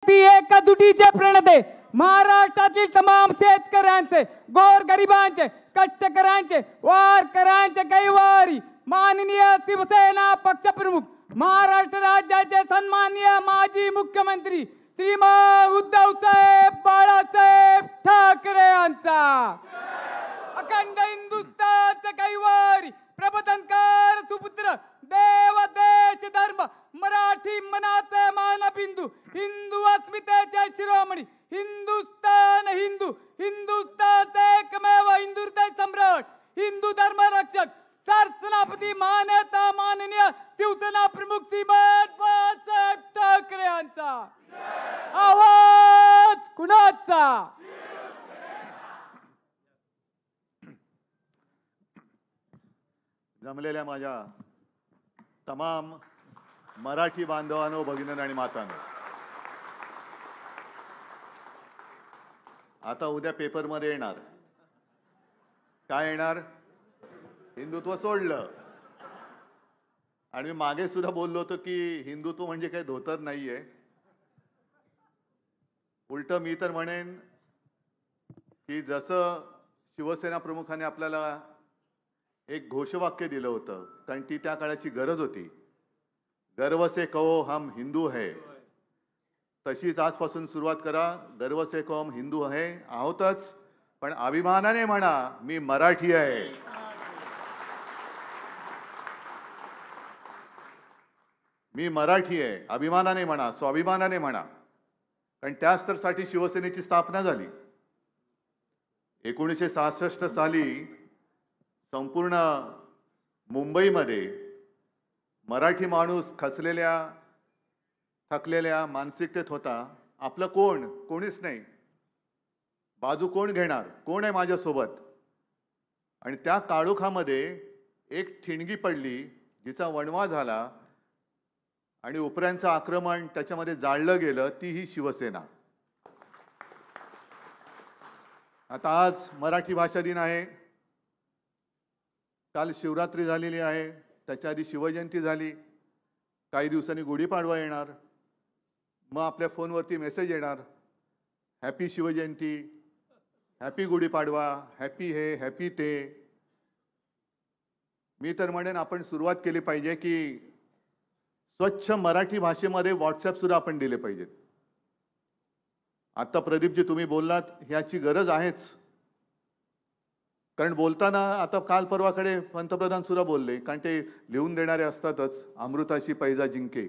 ती एकजुटीचे प्रणेते महाराष्ट्रातील तमाम शेतकऱ्यांचे, गोरगरिबांचे, कष्टकऱ्यांचे, वारकऱ्यांचे कैवारी माननीय शिवसेना पक्षप्रमुख महाराष्ट्र राज्याचे सन्माननीय माजी मुख्यमंत्री श्रीमान उद्धवसाहेब बाळासाहेब ठाकरे यांचा अखंड हिंदुस्थानचा कैवारी प्रबोधनकार सुपुत्र देव देश धर्म मराठी मनाचे मानबिंदू हिंदू अस्मितेचे शिरोमणी हिंदुस्थान हिंदू हिंदुस्थानचे एकमेव हिंदू हृदय सम्राट हिंदू धर्म रक्षक सरसेनापती मान्यता माननीय शिवसेना प्रमुख श्रीमान बाळासाहेब ठाकरे यांचा आवाज कुणाचा? जमलेल्या माझ्या तमाम मराठी बांधवांनो, भगिनींनो आणि मातांनो, आता उद्या पेपरमध्ये येणार काय येणार? हिंदुत्व सोडलं. आणि मी मागे सुद्धा बोललो होतो की हिंदुत्व म्हणजे काही धोतर नाहीये. उलट मी तर म्हणेन की जसं शिवसेना प्रमुखाने आपल्याला एक घोषवाक्य दिलं होतं, कारण ती त्या काळाची गरज होती, गर्व से कहो हम हिंदू है, तशीच आजपासून सुरुवात करा. गर्व से कहो हम हिंदू है आहोतच, पण अभिमानाने म्हणा मी मराठी आहे. मी मराठी आहे अभिमानाने म्हणा, स्वाभिमानाने म्हणा. कारण त्याच तर साठी शिवसेनेची स्थापना झाली. 1966 साली संपूर्ण मुंबईमध्ये मराठी माणूस खचलेल्या थकलेल्या मानसिकतेत होता. आपलं कोण? कोणीच नाही. बाजू कोण घेणार? कोण आहे माझ्यासोबत? आणि त्या काळोखामध्ये एक ठिणगी पडली जिचा वणवा झाला आणि उपऱ्यांचं आक्रमण त्याच्यामध्ये जाळलं गेलं, ती ही शिवसेना. आता आज मराठी भाषा दिन आहे. काल शिवरात्री झालेली आहे, त्याच्या आधी शिवजयंती झाली. काही दिवसांनी गुढीपाडवा येणार. मग आपल्या फोनवरती मेसेज येणार, happy Shivjayanti, happy Gudhipadwa, happy हे हॅपी ते. मी तर म्हणेन आपण सुरुवात केली पाहिजे की स्वच्छ मराठी भाषेमध्ये व्हॉट्सअप सुद्धा आपण दिले पाहिजेत. आता प्रदीपजी तुम्ही बोललात, ह्याची गरज आहेच. कारण बोलताना आता काल परवाकडे पंतप्रधान सुद्धा बोलले, कारण ते लिहून देणारे असतातच, अमृताशी पैजा जिंके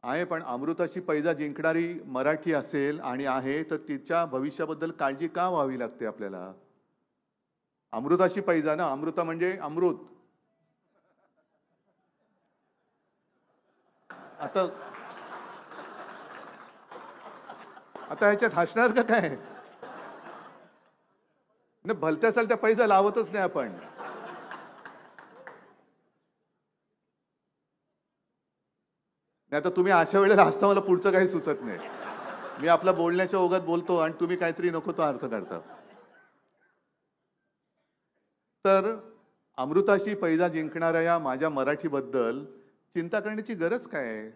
आहे. पण अमृताशी पैजा जिंकणारी मराठी असेल आणि आहे तर तिच्या भविष्याबद्दल काळजी का व्हावी लागते आपल्याला? अमृताशी पैजा ना, अमृता म्हणजे अमृत. आता आता ह्याच्यात हसणार का काय? नाही, भलत्या चालत्या पैसा लावतच नाही आपण. नाही तर तुम्ही अशा वेळेला हसता, मला पुढचं काही सुचत नाही. मी आपल्या बोलण्याच्या ओघात बोलतो आणि तुम्ही काहीतरी नको तो अर्थ काढता. तर अमृताशी पैजा जिंकणाऱ्या या माझ्या मराठीबद्दल चिंता करण्याची गरज काय आहे?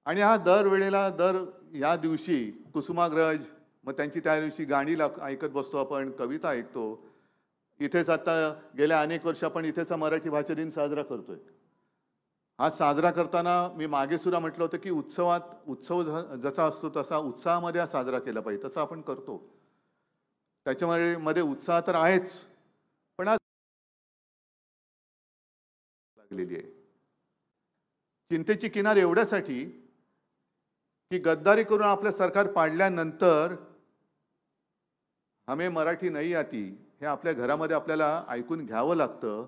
आणि हा दरवेळेला या दिवशी कुसुमाग्रज, मग त्यांची त्या दिवशी गाणी ऐकत बसतो आपण, कविता ऐकतो. इथेच आता गेल्या अनेक वर्ष आपण इथेच मराठी भाषा दिन साजरा करतोय. हा साजरा करताना मी मागे सुद्धा म्हटलं होतं की उत्सव जसा असतो तसा उत्साहामध्ये साजरा केला पाहिजे, तसं आपण करतो. त्याच्यामध्ये उत्साह तर आहेच, पण आज लागलेली आहे. चिंतेची किनार एवढ्यासाठी की गद्दारी करून आपलं सरकार पाडल्यानंतर हमें मराठी नाही आती हे आपल्या घरामध्ये आपल्याला ऐकून घ्यावं लागतं.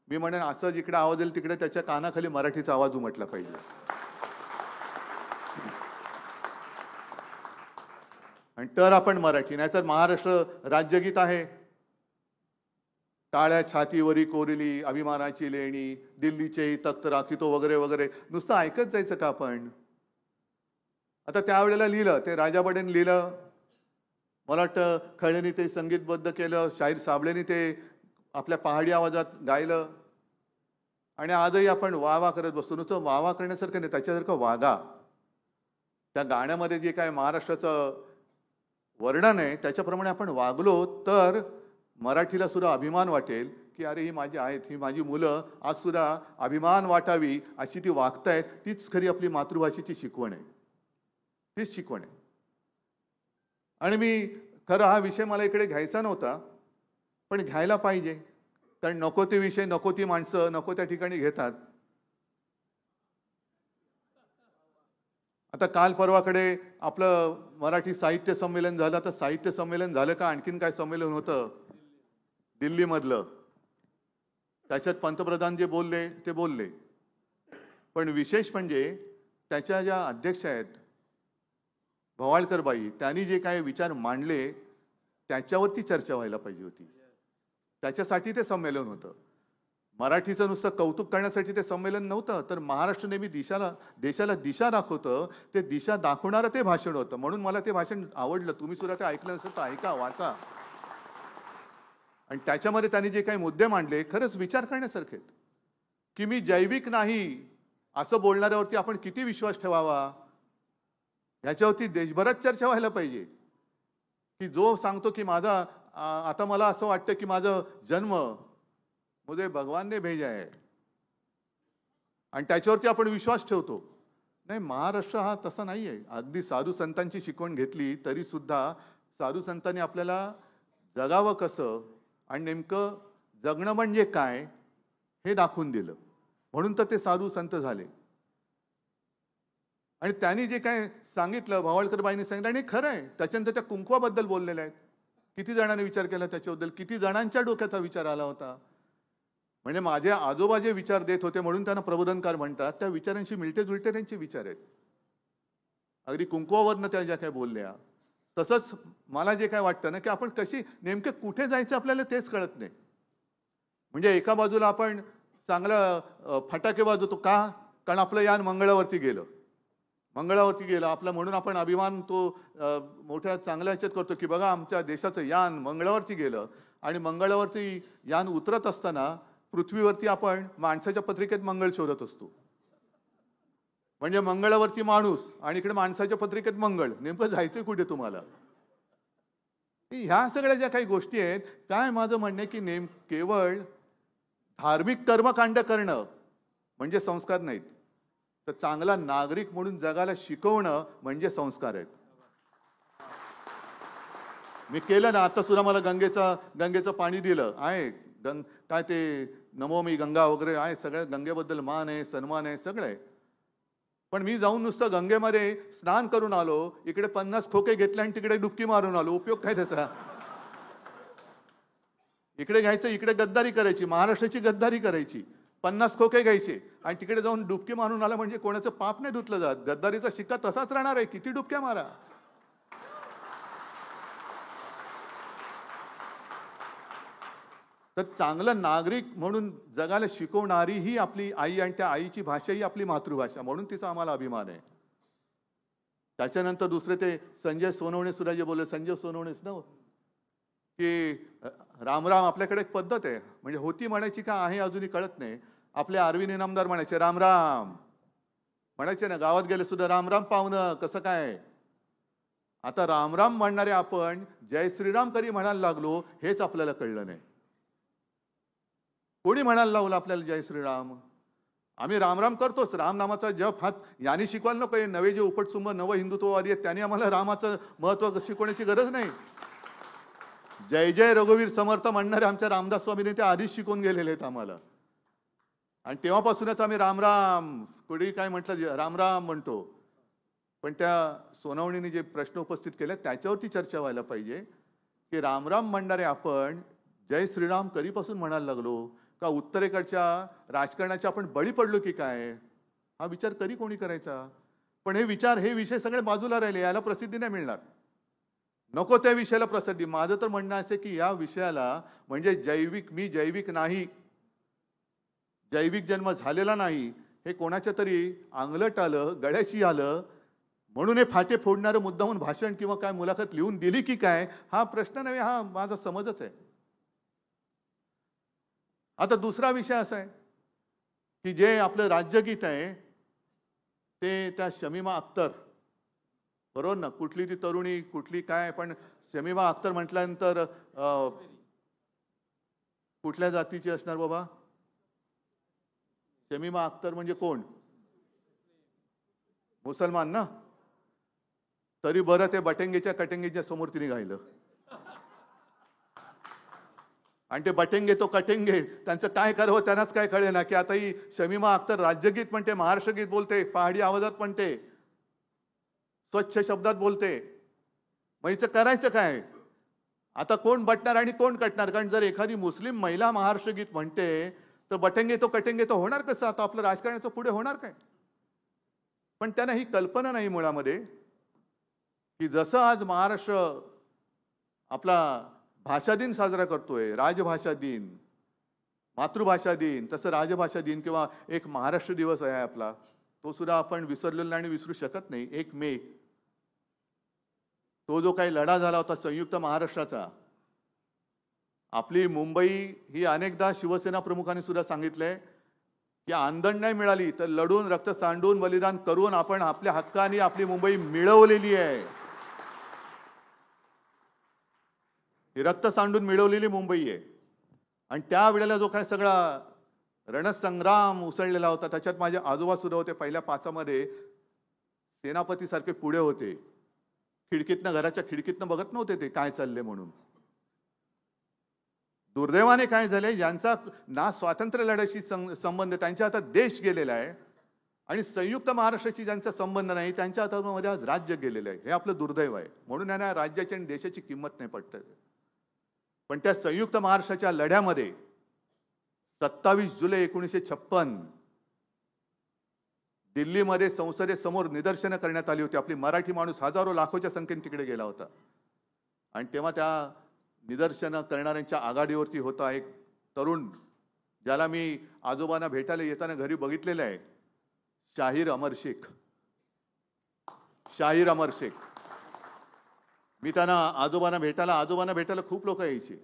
मी म्हणेन असं जिकडे आवाज येईल तिकडे त्याच्या कानाखाली मराठीचा आवाज उमटला पाहिजे. आणि तर आपण मराठी, नाहीतर महाराष्ट्र राज्यगीत आहे, टाळ्या छातीवरी कोरिली अभिमानाची लेणी, दिल्लीचे तख्त राखितो वगैरे वगैरे, नुसतं ऐकत जायचं का आपण? आता त्यावेळेला लिहिलं ते राजा बडेंनी लिहिलं, मला वाटतं खळेंनी ते संगीतबद्ध केलं, शाहीर साबळेंनी ते आपल्या पहाडी आवाजात गायलं. आणि आजही आपण वाह वाह करत बसतो. नुसतं वाह वाह करण्यासारखं नाही, त्याच्यासारखं वागा. त्या गाण्यामध्ये जे काय महाराष्ट्राचं वर्णन आहे त्याच्याप्रमाणे आपण वागलो तर मराठीला सुद्धा अभिमान वाटेल की अरे ही माझी आहेत, ही माझी मुलं आज सुद्धा अभिमान वाटावी अशी ती वागतायत. तीच खरी आपली मातृभाषेची शिकवण आहे, तीच शिकवण आहे. आणि मी खरं हा विषय मला इकडे घ्यायचा नव्हता, पण घ्यायला पाहिजे. कारण नको ते विषय, नको ती माणसं नको त्या ठिकाणी घेतात. आता काल परवाकडे आपलं मराठी साहित्य संमेलन झालं. तर साहित्य संमेलन झालं का आणखीन काय संमेलन होतं दिल्लीमधलं, त्याच्यात पंतप्रधान जे बोलले ते बोलले. पण विशेष म्हणजे त्याच्या ज्या अध्यक्ष आहेत भवाळकर बाई, त्यांनी जे काही विचार मांडले त्याच्यावरती चर्चा व्हायला पाहिजे होती. त्याच्यासाठी ते संमेलन होतं. मराठीचं नुसतं कौतुक करण्यासाठी ते संमेलन नव्हतं, तर महाराष्ट्र नेहमी देशाला दिशा दाखवतं, ते दिशा दाखवणारं ते भाषण होतं. म्हणून मला ते भाषण आवडलं. तुम्ही सुद्धा ते ऐकलं नसेल तर ऐका, वाचा. आणि त्याच्यामध्ये त्यांनी जे काही मुद्दे मांडले खरंच विचार करण्यासारखे आहेत. की मी जैविक नाही असं बोलणाऱ्यावरती आपण किती विश्वास ठेवावा, ह्याच्यावरती देशभरात चर्चा व्हायला पाहिजे. की जो सांगतो की माझा आता मला असं वाटतं की माझं जन्म मुझे भगवान ने भेजा है आणि त्याच्यावरती आपण विश्वास ठेवतो. नाही, महाराष्ट्र हा तसा नाहीये. अगदी साधू संतांची शिकवण घेतली तरी सुद्धा साधू संतांनी आपल्याला जगावं कसं आणि नेमकं जगणं म्हणजे काय हे दाखवून दिलं. म्हणून तर ते साधू संत झाले. आणि त्यांनी जे काय सांगितलं भवाळकर बाईंनी सांगितलं आणि खरं आहे. त्याच्यानंतर त्या कुंकवाबद्दल बोललेल्या आहेत. किती जणांनी विचार केला त्याच्याबद्दल, किती जणांच्या डोक्यात हा विचार आला होता. म्हणजे माझे आजोबा जे विचार देत होते म्हणून त्यांना प्रबोधनकार म्हणतात, त्या विचारांशी मिळते जुळते त्यांचे विचार आहेत. अगदी कुंकवावरनं त्या ज्या काय बोलल्या. तसंच मला जे काय वाटतं ना की आपण कशी नेमकं कुठे जायचं आपल्याला तेच कळत नाही. म्हणजे एका बाजूला आपण चांगला फटाके वाजवतो का, कारण आपलं यान मंगळावरती गेलं, मंगळावरती गेलं आपलं, म्हणून आपण अभिमान तो मोठ्या चांगल्या ह्याच्यात करतो की बघा आमच्या देशाचं यान मंगळावरती गेलं. आणि मंगळावरती यान उतरत असताना पृथ्वीवरती आपण माणसाच्या पत्रिकेत मंगळ शोधत असतो. म्हणजे मंगळावरती माणूस आणि इकडे माणसाच्या पत्रिकेत मंगळ, नेमकं जायचं कुठे तुम्हाला. ह्या सगळ्या ज्या काही गोष्टी आहेत, काय माझं म्हणणं आहे की केवळ धार्मिक कर्मकांड करणं म्हणजे संस्कार नाहीत, तर चांगला नागरिक म्हणून जगाला शिकवणं म्हणजे संस्कार आहेत. मी केलं ना, आता सुद्धा मला गंगेचं पाणी दिलं आहे. काय ते नमोमी गंगा वगैरे आहे, सगळ्या गंगेबद्दल मान आहे, सन्मान आहे, सगळं आहे. पण मी जाऊन नुसतं गंगेमध्ये स्नान करून आलो, इकडे 50 खोके घेतले आणि तिकडे डुबकी मारून आलो, उपयोग काय त्याचा. इकडे घ्यायचं, इकडे गद्दारी करायची, महाराष्ट्राची गद्दारी करायची, 50 खोके घ्यायचे आणि तिकडे जाऊन डुबकी मारून आला म्हणजे कोणाचं पाप नाही धुतलं जात. गद्दारीचा शिक्का तसाच राहणार आहे, किती डुबक्या मारा. तर चांगलं नागरिक म्हणून जगाला शिकवणारी ही आपली आई आणि त्या आईची भाषा ही आपली मातृभाषा, म्हणून तिचा आम्हाला अभिमान आहे. त्याच्यानंतर दुसरे ते संजय सोनवणे सुद्धा जे बोलले, संजय सोनवणेच ना, की रामराम आपल्याकडे एक पद्धत आहे, म्हणजे होती म्हणायची का आहे अजूनही कळत नाही. आपले अरविंद इनामदार म्हणायचे रामराम म्हणायचे ना, गावात गेले सुद्धा रामराम पाहुणं कसं काय. आता रामराम म्हणणारे आपण जय श्रीराम कधी म्हणायला लागलो हेच आपल्याला कळलं नाही. कोणी म्हणायला लावलं आपल्याला जय श्रीराम. आम्ही रामराम करतोच, राम नामाचा जप हात यांनी शिकवायला नको. नवे जे उपटसुंब नव हिंदुत्ववादी आहेत त्यांनी आम्हाला रामाचं महत्व शिकवण्याची गरज नाही. जय जय रघुवीर समर्थ म्हणणारे आमच्या रामदास स्वामींनी ते आधीच शिकवून गेलेले आहेत आम्हाला. आणि तेव्हापासूनच आम्ही रामराम, कोणी काय म्हटलं रामराम म्हणतो. पण त्या सोनवणीने जे प्रश्न उपस्थित केले त्याच्यावरती चर्चा व्हायला पाहिजे की रामराम म्हणणारे आपण जय श्रीराम कधीपासून म्हणायला लागलो, का उत्तरेकडच्या राजकारणाच्या आपण बळी पडलो की काय, हा विचार कधी कोणी करायचा. पण हे विषय सगळे बाजूला राहिले, याला प्रसिद्धी नाही मिळणार. नको त्या विषयाला प्रसिद्धी. माझं तर म्हणणं असे की या विषयाला म्हणजे मी जैविक नाही, जैविक जन्म झालेला नाही, हे कोणाच्या तरी अंगलट आलं, गळ्याशी आलं म्हणून हे फाटे फोडणारं मुद्दामून भाषण किंवा काय मुलाखत लिहून दिली की काय, हा प्रश्न नव्हे, हा माझा समजच आहे. आता दुसरा विषय असा आहे की जे आपलं राज्यगीत आहे ते त्या शमीमा अख्तर बरोबर ना, कुठली ती तरुणी कुठली काय, पण शमीमा अख्तर म्हटल्यानंतर कुठल्या जातीची असणार बाबा? शमीमा अख्तर म्हणजे कोण? मुसलमान ना? तरी बरं ते बटेंगेच्या कटेंगेच्या समोर तिने गायलं. आणि ते बटेंगे तो कटेंगे त्यांचं काय करावं त्यांनाच काय कळे ना, की आता ही शमीमा अख्तर राज्यगीत म्हणते, महाराष्ट्र गीत बोलते, पहाडी आवाजात म्हणते, स्वच्छ शब्दात बोलते. मग हिचं करायचं काय? आता कोण बटणार आणि कोण कटणार? कारण जर एखादी मुस्लिम महिला महाराष्ट्र गीत म्हणते तर बटेंगे तो कटेंगे तो होणार कसं? आता आपलं राजकारणाचं पुढे होणार काय? पण त्यांना ही कल्पना नाही मुळामध्ये, की जसं आज महाराष्ट्र आपला भाषा दिन साजरा करतोय, राजभाषा दिन, मातृभाषा दिन, तसं राजभाषा दिन किंवा एक महाराष्ट्र दिवस आहे आपला, तो सुद्धा आपण विसरलेला आणि विसरू शकत नाही. 1 मे, तो जो काही लढा झाला होता संयुक्त महाराष्ट्राचा, आपली मुंबई ही अनेकदा शिवसेना प्रमुखांनी सुद्धा सांगितलंय की आंदण नाही मिळाली तर लढून रक्त सांडून बलिदान करून आपण आपल्या हक्काने आपली मुंबई मिळवलेली आहे. ही रक्त सांडून मिळवलेली मुंबई आहे. आणि त्यावेळेला जो काय सगळा रणसंग्राम उसळलेला होता, त्याच्यात माझे आजोबा सुद्धा होते. पहिल्या 5मध्ये सेनापती सारखे पुढे होते. खिडकीतनं, घराच्या खिडकीतनं बघत नव्हते ते काय चालले म्हणून. दुर्दैवाने काय झाले, ज्यांचा ना स्वातंत्र्य लढ्याशी संबंध, त्यांच्या हातात देश गेलेला आहे, आणि संयुक्त महाराष्ट्राची ज्यांचा संबंध नाही त्यांच्या हातामध्ये आज राज्य गेलेलं आहे. हे आपलं दुर्दैव आहे. म्हणून यांना राज्याची आणि देशाची किंमत नाही पडत. पण त्या संयुक्त महाराष्ट्राच्या लढ्यामध्ये 27 जुलै 1956 दिल्लीमध्ये संसदेसमोर निदर्शनं करण्यात आली होती. आपली मराठी माणूस हजारो लाखोच्या संख्येने तिकडे गेला होता. आणि तेव्हा त्या निदर्शनं करणाऱ्यांच्या आघाडीवरती होता एक तरुण, ज्याला मी आजोबांना भेटायला येताना घरी बघितलेलं आहे, शाहीर अमर शेख. शाहीर अमर शेख. मी त्यांना आजोबांना भेटायला खूप लोक यायचे.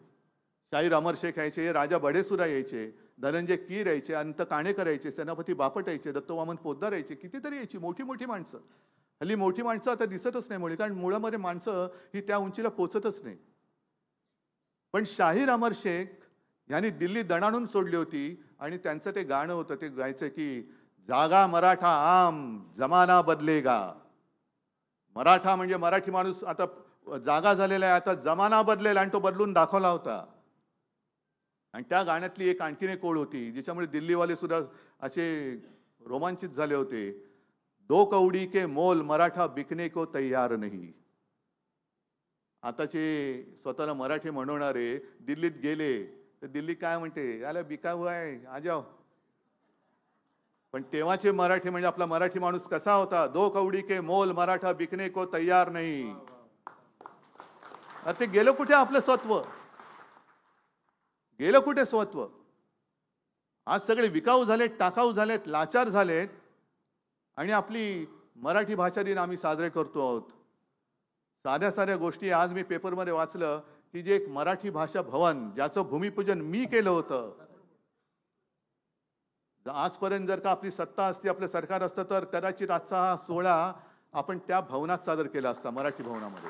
शाहीर अमर शेख यायचे, राजा बडेसुरा यायचे, धनंजय कीर यायचे, अंत काणेकर यायचे, सेनापती बापट यायचे, दत्त वामन पोद्दार यायचे, कितीतरी यायची मोठी मोठी माणसं. हल्ली मोठी माणसं आता दिसतच नाही मुळे, कारण मुळामध्ये माणसं ही त्या उंचीला पोचतच नाही. पण शाहीर अमर शेख यांनी दिल्ली दणाणून सोडली होती. आणि त्यांचं ते गाणं होतं, ते गायचं की जागा मराठा आम जमाना बदलेगा. मराठा म्हणजे मराठी माणूस आता जागा झालेला आहे, आता जमाना बदलेला, आणि तो बदलून दाखवला होता. आणि त्या गाण्यातली एक आणखीन एक ओळ होती ज्याच्यामुळे दिल्लीवाले सुद्धा असे रोमांचित झाले होते. 2 कौडी के मोल मराठा बिकने को तैयार नहीं. आताचे स्वतःला मराठी म्हणवणारे दिल्लीत गेले तर दिल्ली काय म्हणते, याला बिका हुआ है आ जाओ. पण तेव्हाचे मराठी म्हणजे आपला मराठी माणूस कसा होता, 2 कौडी के मोल मराठा बिकने को तैयार नहीं. ते गेलं कुठे आपलं स्वत्व? गेलं कुठे स्वत्व? आज सगळे विकाऊ झालेत, टाकाऊ झालेत, लाचार झालेत. आणि आपली मराठी भाषा दिन आम्ही साजरे करतो आहोत. साध्या साध्या गोष्टी आज मी पेपरमध्ये वाचलं की जे एक मराठी भाषा भवन ज्याचं भूमिपूजन मी केलं होतं, आजपर्यंत जर का आपली सत्ता असती, आपलं सरकार असतं, तर कदाचित आजचा हा सोहळा आपण त्या भवनात सादर केला असता, मराठी भवनामध्ये.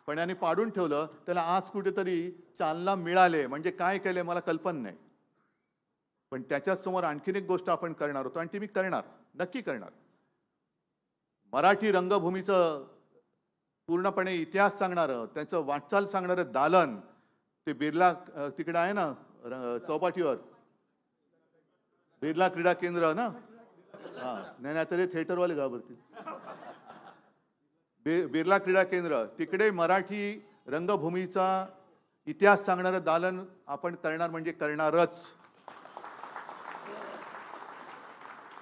पण यांनी पाडून ठेवलं. त्याला आज कुठेतरी चालना मिळाले, म्हणजे काय केले मला कल्पना नाही. पण त्याच्याच समोर आणखीन एक गोष्ट आपण करणार होतो, आणि ती मी करणार, नक्की करणार. मराठी रंगभूमीचं पूर्णपणे इतिहास सांगणारं, त्याचं वाटचाल सांगणारं दालन ते बिर्ला तिकडे आहे ना चौपाटीवर, बिर्ला क्रीडा केंद्र ना. हा नाही तरी थिएटरवाले घाबरतील. बिर्ला क्रीडा केंद्र तिकडे मराठी रंगभूमीचा इतिहास सांगणारं दालन आपण करणार, म्हणजे करणारच.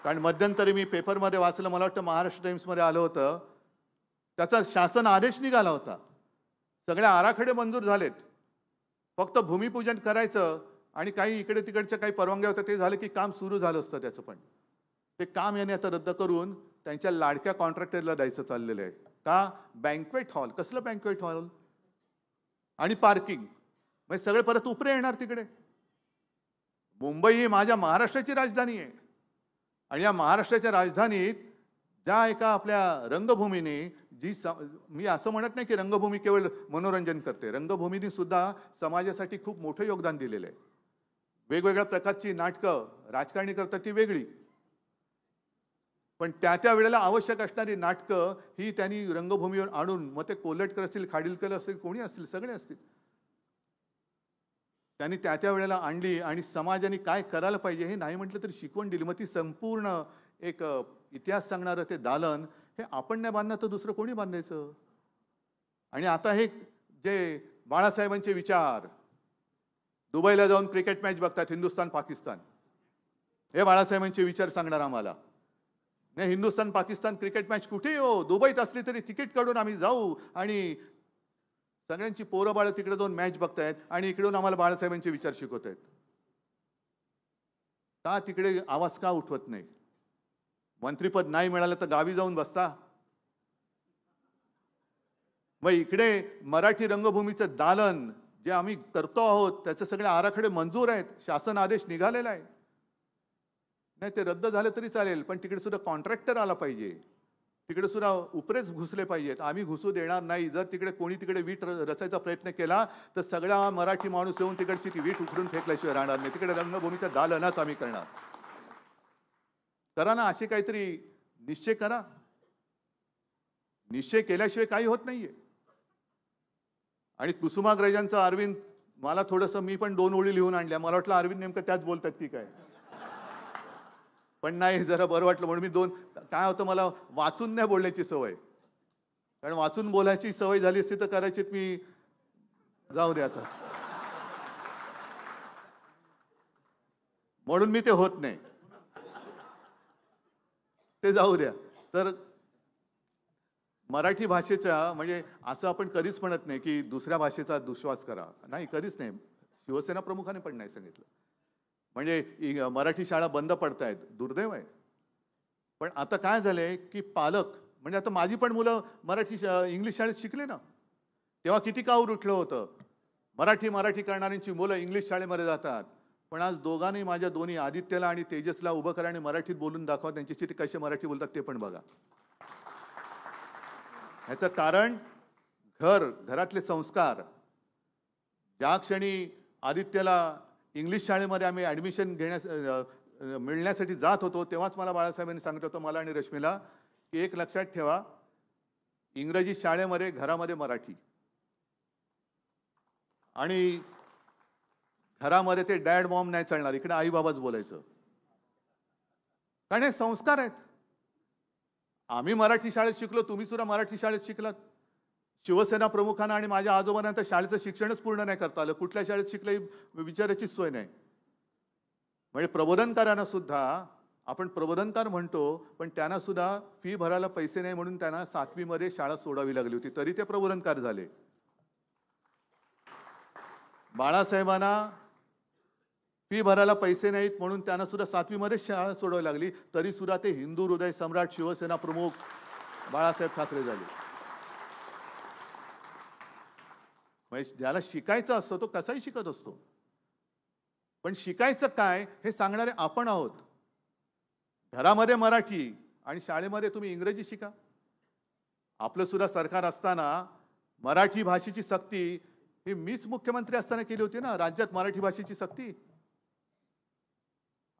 कारण मध्यंतरी मी पेपरमध्ये वाचलं, मला वाटतं महाराष्ट्र टाइम्समध्ये आलं होतं, त्याचा शासन आदेश निघाला होता. सगळे आराखडे मंजूर झालेत, फक्त भूमिपूजन करायचं आणि काही इकडे तिकडच्या काही परवानग्या होत्या, ते झालं की काम सुरू झालं असतं त्याचं. पण ते काम याने आता रद्द करून त्यांच्या लाडक्या कॉन्ट्रॅक्टरला द्यायचं चाललेलं आहे. का? Banquet hall. कसलं बँक्वेट हॉल आणि पार्किंग, म्हणजे सगळे परत उपरे येणार तिकडे. मुंबई ही माझ्या महाराष्ट्राची राजधानी आहे, आणि या महाराष्ट्राच्या राजधानीत ज्या एका आपल्या रंगभूमीने मी असं म्हणत नाही की रंगभूमी केवळ मनोरंजन करते, रंगभूमीने सुद्धा समाजासाठी खूप मोठं योगदान दिलेलं आहे. वेगवेगळ्या प्रकारची नाटकं राजकारणी करतात ती वेगळी, पण त्या त्या वेळेला आवश्यक असणारी नाटकं ही त्यांनी रंगभूमीवर आणून, मग ते कोल्हटकर असतील, खाडीलकर असतील, कोणी असतील, सगळे असतील, त्यांनी त्या त्या वेळेला आणली आणि समाजाने काय करायला पाहिजे हे नाही म्हटलं तरी शिकवण दिली. मग ती संपूर्ण एक इतिहास सांगणारं ते दालन हे आपण नाही बांधणार तर दुसरं कोणी बांधायचं? आणि आता हे जे बाळासाहेबांचे विचार, दुबईला जाऊन क्रिकेट मॅच बघतात हिंदुस्थान पाकिस्तान, हे बाळासाहेबांचे विचार सांगणार आम्हाला. नाही, हिंदुस्थान पाकिस्तान क्रिकेट मॅच कुठेही हो, दुबईत असली तरी तिकीट काढून आम्ही जाऊ आणि सगळ्यांची पोरं बाळ तिकडे जाऊन मॅच बघतायत आणि इकडून आम्हाला बाळासाहेबांचे विचार शिकवत आहेत. का तिकडे आवाज का उठवत नाही? मंत्रीपद नाही मिळालं तर गावी जाऊन बसता. मग इकडे मराठी रंगभूमीचं दालन जे आम्ही करतो आहोत त्याचे सगळे आराखडे मंजूर आहेत, शासन आदेश निघालेला आहे. नाही ते रद्द झाले तरी चालेल, पण तिकडे सुद्धा कॉन्ट्रॅक्टर आला पाहिजे, तिकडे सुद्धा उपरेच घुसले पाहिजेत. आम्ही घुसू देणार नाही. जर तिकडे कोणी तिकडे वीट रचायचा प्रयत्न केला तर सगळा मराठी माणूस येऊन तिकडची ती वीट उखडून फेकल्याशिवाय राहणार नाही. तिकडे रंगभूमीचं दालनच आम्ही करणार. करा ना, असे काहीतरी निश्चय करा. निश्चय केल्याशिवाय काही होत नाहीये. आणि कुसुमाग्रजांचं अरविंद, मला थोडंसं, मी पण 2 ओळी लिहून आणल्या. मला वाटलं अरविंद नेमकं त्याच बोलतात की काय, पण नाही, जरा बरं वाटलं म्हणून मी 2. काय होतं, मला वाचून नाही बोलण्याची सवय, कारण वाचून बोलायची सवय झाली असती तर कदाचित मी, जाऊ दे आता, म्हणून मी ते होत नाही, ते जाऊ द्या. तर मराठी भाषेच्या, म्हणजे असं आपण कधीच म्हणत नाही की दुसऱ्या भाषेचा दुश्वास करा, नाही, कधीच नाही. शिवसेना प्रमुखाने पण नाही सांगितलं. म्हणजे मराठी शाळा बंद पडतायत, दुर्दैव आहे. पण आता काय झालंय की पालक, म्हणजे आता माझी पण मुलं इंग्लिश शाळेत शिकले ना, तेव्हा किती काऊर उठलं होतं. मराठी करणाऱ्यांची मुलं इंग्लिश शाळेमध्ये जातात. पण आज दोघांनी, माझ्या दोन्ही आदित्यला आणि तेजसला उभं करा आणि मराठीत बोलून दाखवा, त्यांच्याशी ते कसे मराठी बोलतात ते पण बघा. ह्याचं कारण घरातले संस्कार. ज्या क्षणी आदित्यला इंग्लिश शाळेमध्ये आम्ही ऍडमिशन मिळण्यासाठी जात होतो, तेव्हाच मला बाळासाहेबांनी सांगितलं होतं, मला आणि रश्मीला, की एक लक्षात ठेवा, इंग्रजी शाळेमध्ये घरामध्ये मराठी, आणि घरामध्ये ते डॅड मॉम नाही चालणार, इकडे आई बाबाच बोलायचं, कारण हे संस्कार आहेत. आम्ही मराठी शाळेत शिकलो, तुम्ही सुद्धा मराठी शाळेत शिकलात. शिवसेना प्रमुखांना आणि माझ्या आजोबांना तर शाळेचं शिक्षणच पूर्ण नाही करता आलं. कुठल्या शाळेत शिकले विचारायची सोय नाही. म्हणजे प्रबोधनकारांना सुद्धा, आपण प्रबोधनकार म्हणतो, पण त्यांना सुद्धा फी भरायला पैसे नाही म्हणून त्यांना 7वी मध्ये शाळा सोडावी लागली होती, तरी ते प्रबोधनकार झाले. बाळासाहेबांना फी भरायला पैसे नाहीत म्हणून त्यांना सुद्धा 7वी मध्ये शाळा सोडावी लागली, तरी सुद्धा ते हिंदू हृदय सम्राट शिवसेना प्रमुख बाळासाहेब ठाकरे झाले. म्हणजे ज्याला शिकायचं असतो तो कसाही शिकत असतो, पण शिकायचं काय हे सांगणारे आपण आहोत. घरामध्ये मराठी आणि शाळेमध्ये तुम्ही इंग्रजी शिका. आपलं सुद्धा सरकार असताना मराठी भाषेची सक्ती ही मीच मुख्यमंत्री असताना केली होती ना, राज्यात मराठी भाषेची सक्ती.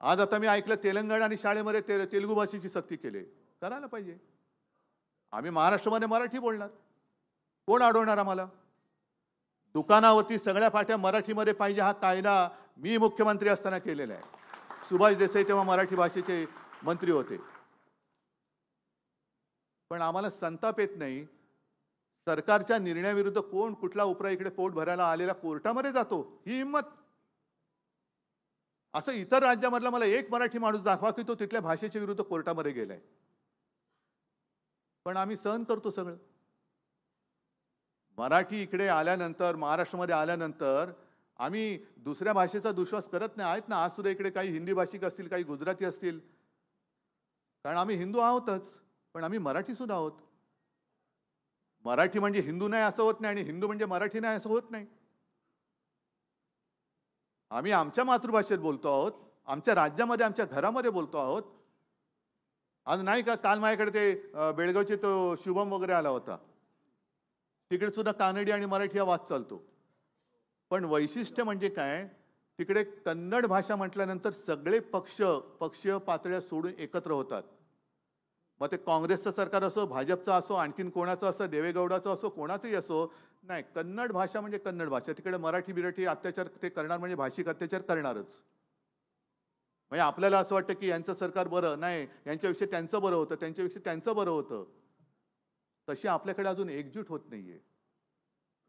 आज आता मी ऐकलं तेलंगणा आणि शाळेमध्ये तेलुगू भाषेची सक्ती केली. करायला पाहिजे. आम्ही महाराष्ट्रामध्ये मराठी बोलणार, कोण अडवणार आम्हाला? दुकानावरती सगळ्या पाट्या मराठीमध्ये पाहिजे हा कायदा मी मुख्यमंत्री असताना केलेला आहे. सुभाष देसाई तेव्हा मराठी भाषेचे मंत्री होते. पण आम्हाला संताप येत नाही. सरकारच्या निर्णयाविरुद्ध कोण कुठला उपरा इकडे पोट भरायला आलेला कोर्टामध्ये जातो, ही हिंमत. असं इतर राज्यामधला मला एक मराठी माणूस दाखवा की तो तिथल्या भाषेच्या विरुद्ध कोर्टामध्ये गेलाय. पण आम्ही सहन करतो सगळं. मराठी इकडे आल्यानंतर, महाराष्ट्रामध्ये आल्यानंतर आम्ही दुसऱ्या भाषेचा दुश्वास करत नाही. आहेत ना आज सुद्धा इकडे काही हिंदी भाषिक असतील, काही गुजराती असतील, कारण आम्ही हिंदू आहोतच, पण आम्ही मराठी सुद्धा आहोत. मराठी म्हणजे हिंदू नाही असं होत नाही आणि हिंदू म्हणजे मराठी नाही असं होत नाही. आम्ही आमच्या मातृभाषेत बोलतो आहोत, आमच्या राज्यामध्ये, आमच्या घरामध्ये बोलतो आहोत. आज नाही का, काल माझ्याकडे ते बेळगावचे तो शुभम वगैरे आला होता. तिकडे सुद्धा कानडी आणि मराठी हा वाद चालतो. पण वैशिष्ट्य म्हणजे काय, तिकडे कन्नड भाषा म्हटल्यानंतर सगळे पक्षीय पातळ्या सोडून एकत्र होतात. मग ते काँग्रेसचं सरकार असो, भाजपचं असो, आणखीन कोणाचं असो, देवेगौडाचं असो, कोणाचंही असो, नाही, कन्नड भाषा म्हणजे कन्नड भाषा. तिकडे मराठी बिराठी अत्याचार ते करणार म्हणजे भाषिक अत्याचार करणारच. म्हणजे आपल्याला असं वाटतं की यांचं सरकार बरं नाही, यांच्याविषयी त्यांचं बरं होतं, त्यांच्याविषयी त्यांचं बरं होतं. तशी आपल्याकडे अजून एकजूट होत नाहीये.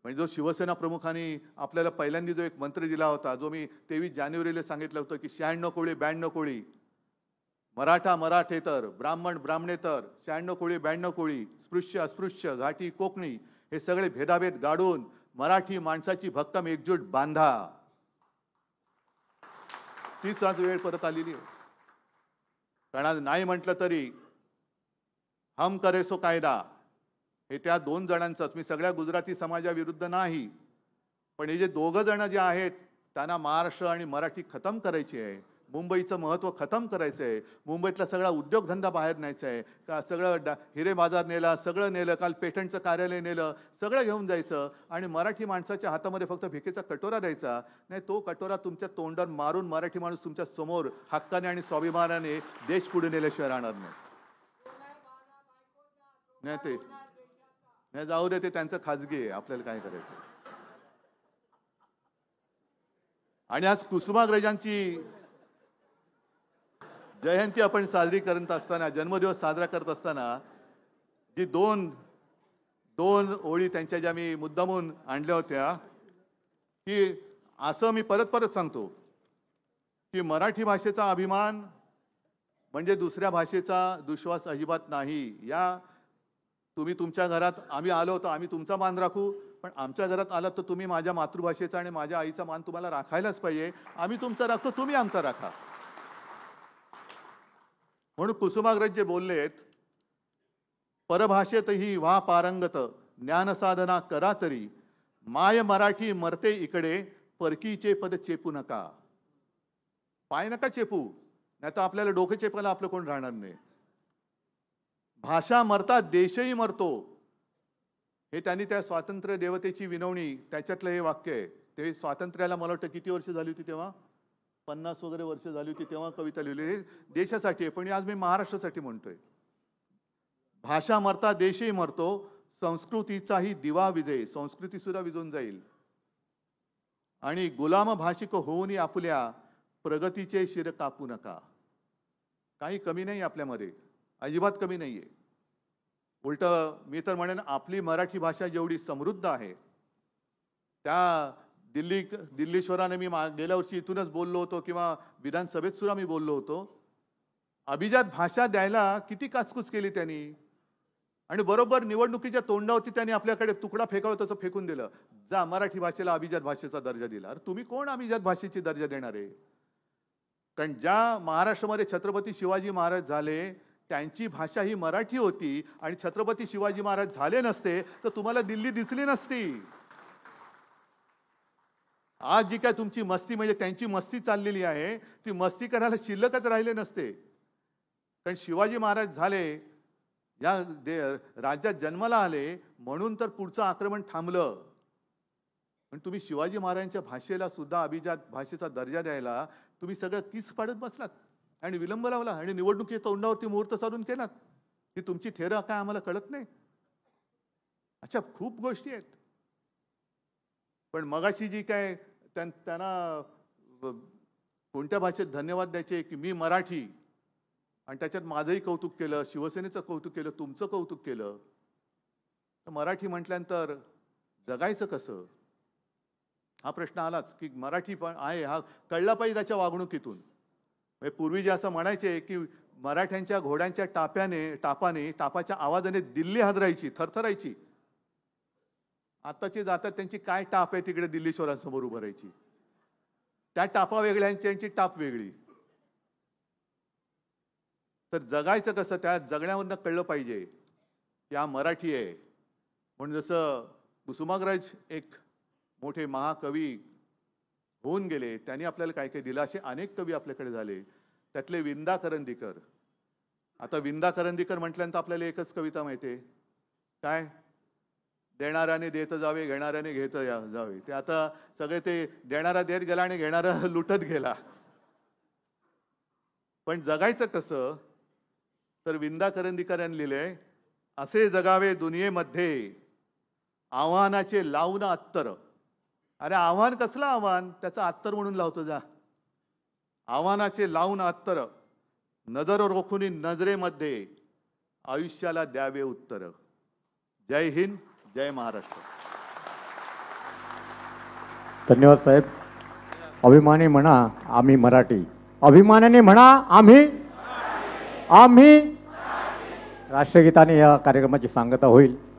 म्हणजे जो शिवसेना प्रमुखांनी आपल्याला पहिल्यांदा जो एक मंत्र दिला होता, जो मी 23 जानेवारीला सांगितलं होतं की 96 कोळी 92 कोळी, मराठा मराठेतर, ब्राह्मण ब्राह्मणेतर, 96 कोळी 92 कोळी, स्पृश्य अस्पृश्य, घाटी कोकणी, हे सगळे भेदाभेद गाडून मराठी माणसाची भक्कम एकजूट बांधा. तीच आज वेळ परत आलेली आहे. कारण आज नाही म्हटलं तरी हम करे सो कायदा हे त्या दोन जणांचंच. मी सगळ्या गुजराती समाजाविरुद्ध नाही, पण हे जे दोघं जण जे आहेत त्यांना महाराष्ट्र आणि मराठी खतम करायची आहे. मुंबईचं महत्व खतम करायचं आहे. मुंबईतला सगळा उद्योगधंदा बाहेर न्यायचा आहे. का सगळं हिरे बाजार नेला, सगळं नेलं, काल पेटंटचं कार्यालय नेलं, सगळं घेऊन जायचं आणि मराठी माणसाच्या हातामध्ये फक्त भिकेचा कटोरा द्यायचा. नाही, तो कटोरा तुमच्या तोंडावर मारून मराठी माणूस तुमच्या समोर हक्काने आणि स्वाभिमानाने देश पुढे नेल्याशिवाय राहणार नाही. नाही ते नाही, जाऊ दे, ते त्यांचं खाजगी आहे, आपल्याला काय करायचं. आणि आज कुसुमाग्रजांची जयंती आपण साजरी करत असताना, जन्मदिवस साजरा करत असताना जी दोन ओळी त्यांच्या ज्या मी मुद्दामून आणल्या होत्या, की असं मी परत परत सांगतो की मराठी भाषेचा अभिमान म्हणजे दुसऱ्या भाषेचा दुश्वास अजिबात नाही. या तुम्ही तुमच्या घरात, आम्ही आलो होतो, आम्ही तुमचा मान राखू, पण आमच्या घरात आलात तर तुम्ही माझ्या मातृभाषेचा आणि माझ्या आईचा मान तुम्हाला राखायलाच पाहिजे. आम्ही तुमचा राखतो, तुम्ही आमचा राखा. म्हणून कुसुमाग्रज जे बोललेत, परभाषेतही व्हा पारंगत, ज्ञान साधना करा तरी, माय मराठी मरते इकडे, परकीचे पद चेपू नका. पाय नका चेपू, नाही तर आपल्याला डोके चेपायला आपलं कोण राहणार नाही. भाषा मरता देशही मरतो, हे त्यांनी त्या स्वातंत्र्य देवतेची विनवणी, त्याच्यातलं हे वाक्य आहे. ते स्वातंत्र्याला मला वाटतं किती वर्ष झाली होती तेव्हा, 50 वगैरे वर्ष झाली होती तेव्हा कविता लिहिली. हे देशासाठी आहे, पण आज मी महाराष्ट्रासाठी म्हणतोय. भाषा मरता देशही मरतो, संस्कृतीचाही दिवा विझे, संस्कृती सुद्धा विझून जाईल. आणि गुलाम भाषिक होऊन आपुल्या, प्रगतीचे शिर कापू नका. काही कमी नाही आपल्यामध्ये, अजिबात कमी नाहीये. उलट मी तर म्हणेन, आपली मराठी भाषा जेवढी समृद्ध आहे, त्या दिल्लीश्वराने मी गेल्या वर्षी इथूनच बोललो होतो, किंवा विधानसभेत सुद्धा मी बोललो होतो, अभिजात भाषा द्यायला किती काचकूच केली त्यांनी. आणि बरोबर निवडणुकीच्या तोंडावरती त्यांनी आपल्याकडे तुकडा फेकावं तसं फेकून दिलं. जा, मराठी भाषेला अभिजात भाषेचा दर्जा दिला. अरे तुम्ही कोण अभिजात भाषेची दर्जा देणार आहे? कारण ज्या महाराष्ट्रामध्ये छत्रपती शिवाजी महाराज झाले, त्यांची भाषा ही मराठी होती, आणि छत्रपती शिवाजी महाराज झाले नसते तर तुम्हाला दिल्ली दिसली नसती. आज जी काय तुमची मस्ती, म्हणजे त्यांची मस्ती चाललेली आहे, ती मस्ती करायला शिल्लकच राहिले नसते. कारण शिवाजी महाराज झाले, या राज्यात जन्माला आले, म्हणून तर पुढचं आक्रमण थांबलं. पण तुम्ही शिवाजी महाराजांच्या भाषेला सुद्धा अभिजात भाषेचा दर्जा द्यायला तुम्ही सगळं किस पाडत बसलात आणि विलंब लावला, आणि निवडणुकीच्या तोंडावरती मुहूर्त साधून केलात. ही तुमची थेरं काय आम्हाला कळत नाही? अच्छा, खूप गोष्टी आहेत. पण मगाशी जी काय त्यांना कोणत्या भाषेत धन्यवाद द्यायचे, की मी मराठी, आणि त्याच्यात माझंही कौतुक केलं, शिवसेनेचं कौतुक केलं, तुमचं कौतुक केलं. तर मराठी म्हटल्यानंतर जगायचं कसं, हा प्रश्न आलाच. की मराठी पण आहे, हा कळला पाहिजे त्याच्या वागणुकीतून. पूर्वी जे असं म्हणायचे की मराठ्यांच्या घोड्यांच्या टापाच्या आवाजाने दिल्ली हादरायची, थरथरायची. आताची जातात त्यांची काय टाप आहे तिकडे दिल्लीश्वरांसमोर उभं राहायची. त्या टापा वेगळ्या, यांची टाप वेगळी. तर जगायचं कसं, त्या जगण्यावरनं कळलं पाहिजे की हा मराठी आहे. म्हणून जसं कुसुमाग्रज एक मोठे महाकवी होऊन गेले, त्यांनी आपल्याला काय काय दिलं, असे अनेक कवी आपल्याकडे झाले. त्यातले विंदा करंदीकर, आता विंदा करंदीकर म्हटल्यानंतर आपल्याला एकच कविता माहिती आहे, काय? देणाऱ्याने देत जावे, घेणाऱ्याने घेत जावे. ते आता सगळे ते देणारा देत गेला आणि घेणारा लुटत गेला. पण जगायचं कसं? तर विंदा करंदीकर यांनी लिहिलंय, असे जगावे दुनियेमध्ये आव्हानाचे लावून अत्तर. अरे आव्हान कसलं आव्हान? त्याचं अत्तर म्हणून लावतो जा. आव्हानाचे लावून अत्तर, नजर रोखून नजरेमध्ये आयुष्याला द्यावे उत्तर. जय हिंद, जय महाराष्ट्र. धन्यवाद साहेब. अभिमानी म्हणा आम्ही मराठी, अभिमानाने म्हणा आम्ही आम्ही. राष्ट्रगीताने या कार्यक्रमाची सांगता होईल.